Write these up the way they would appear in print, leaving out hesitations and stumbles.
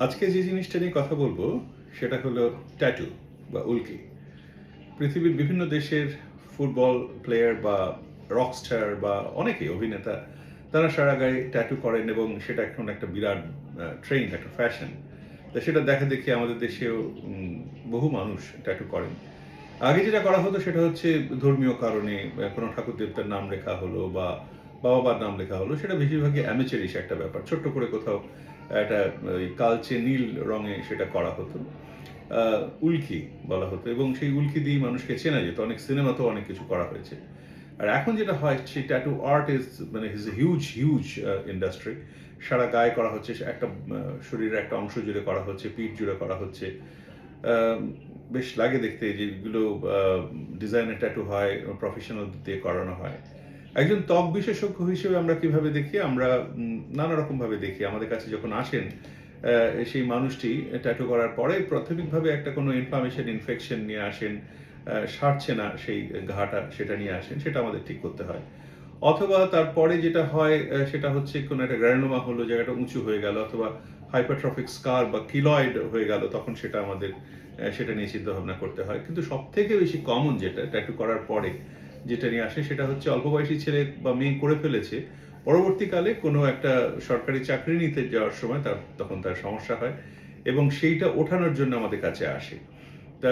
আজকে যে জিনিসটা নিয়ে কথা বলবো সেটা হলো ট্যাটু বা উল্কি। পৃথিবীর বিভিন্ন দেশের ফুটবল প্লেয়ার বা রকস্টার বা অনেকেই অভিনেতা তারা সারা গায়ে ট্যাটু করেন এবং সেটা এখন একটা বিরাট ট্রেন্ড, একটা ফ্যাশন। তো সেটা দেখা দেখি আমাদের দেশেও বহু মানুষ ট্যাটু করেন। আগে যেটা করা হতো সেটা হচ্ছে ধর্মীয় কারণে কোনো ঠাকুর দেবতার নাম লেখা হলো বা বাবা-মার নাম লেখা হলো, সেটা বেশিরভাগই অ্যামেচারিশ একটা ব্যাপার। ছোট্ট করে কোথাও একটা ওই কালচে নীল রঙে সেটা করা হতো। আ উল্কি বলা হতো এবং সেই উল্কি দিয়েই মানুষকে চেনা যেত। অনেক সিনেমাতেও অনেক কিছু করা হয়েছে। আর এখন যেটা হয় সেই tattoo art is a huge industry. সারা গায়ে করা হচ্ছে, একটা শরীরের একটা অংশ জুড়ে করা হচ্ছে, পিঠ জুড়ে করা হচ্ছে। আ বেশ লাগে দেখতে যেগুলো আ ডিজাইনার ট্যাটু হয়, প্রফেশনাল দিয়ে করানো হয়। একজন ত্বক বিশেষজ্ঞ হিসেবে আমরা কিভাবে দেখি? আমরা নানা রকমভাবে দেখি। আমাদের কাছে যখন আসেন সেই মানুষটি ট্যাটু করার পরে প্রাথমিকভাবে একটা কোনো ইনফ্লামেশন, ইনফেকশন নিয়ে আসেন। সারছে না সেই ঘাটা, সেটা নিয়ে আসেন। সেটা আমাদের ঠিক করতে হয়। অথবা তারপরে যেটা হয় সেটা হচ্ছে কোনো একটা গ্রানুলোমা হলো, জায়গাটা উঁচু হয়ে গেল, অথবা হাইপারট্রফিক স্কার বা কিলয়েড হয়ে গেল, তখন সেটা আমাদের সেটা নিয়ে চিন্তাভাবনা করতে হয়। কিন্তু সবথেকে বেশি কমন যেটা ট্যাটু করার পরে যেটা নিয়ে আসে সেটা হচ্ছে অল্প বয়সী ছেলে বা মেয়ে করে ফেলেছে। পরবর্তীকালে কোনো একটা সরকারি চাকরি নিতে যাওয়ার সময় তখন তার সমস্যা হয় এবং সেইটা ওঠানোর জন্য আমাদের কাছে আসে। তা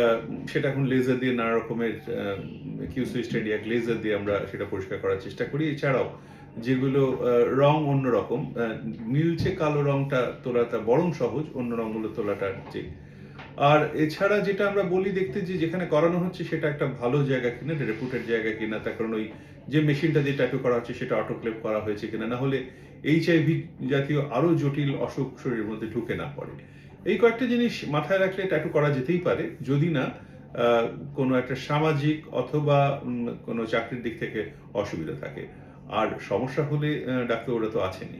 সেটা এখন লেজার দিয়ে নানা রকমের কিউসুইস্ট এরিয়া লেজার দিয়ে আমরা সেটা পরিষ্কার করার চেষ্টা করি। এছাড়াও যেগুলো রং অন্যরকম, নীলচে কালো রংটা তোলাটা বরং সহজ, অন্য রংগুলো তোলাটা যে। আর এছাড়া যেটা আমরা বলি দেখতে যে যেখানে করানো হচ্ছে সেটা একটা ভালো জায়গা কিনা, রেপুটেড জায়গা কিনা, তার কারণ ওই যে মেশিনটা দিয়ে ট্যাটু করা হচ্ছে সেটা অটোক্লেভ করা হয়েছে কিনা, না হলে এইচআইভি জাতীয় আরো জটিল অসুখ শরীরের মধ্যে ঢুকে না পড়ে। এই কয়েকটা জিনিস মাথায় রাখলে ট্যাটু করা যেতেই পারে, যদি না কোনো একটা সামাজিক অথবা কোনো চাকরির দিক থেকে অসুবিধা থাকে। আর সমস্যা হলে ডাক্তারবাবুরা তো আছেনই।